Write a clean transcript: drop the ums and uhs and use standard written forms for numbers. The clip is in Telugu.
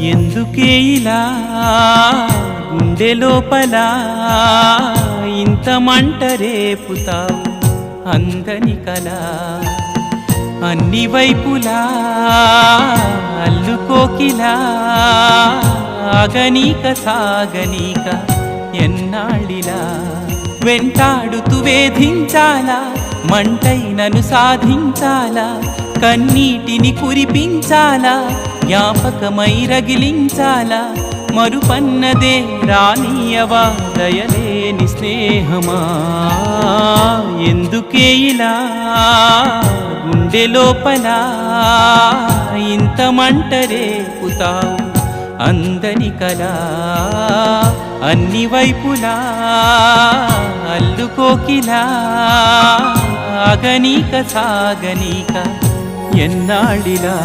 ఎందుకే ఇలా గుండె లోపల ఇంత మంట రేపుతావు అందని కలా అన్ని వైపులా అల్లుకోకిలా ఆగనీక సాగనీక ఎన్నాళ్ళిలా వెంటాడుతూ వేధించాలా మంటైనను సాధించాలా కన్నీటిని కురిపించాలా జ్ఞాపకమై రగిలించాలా మరుపన్నదే రానియవా దయలేని స్నేహమా ఎందుకే ఇలా గుండె లోపల ఇంత మంట రేపుతావు అందని కలా అన్ని వైపులా అల్లుకోకిలా ఆగనీక సాగనీక ఎన్నాళ్ళిలా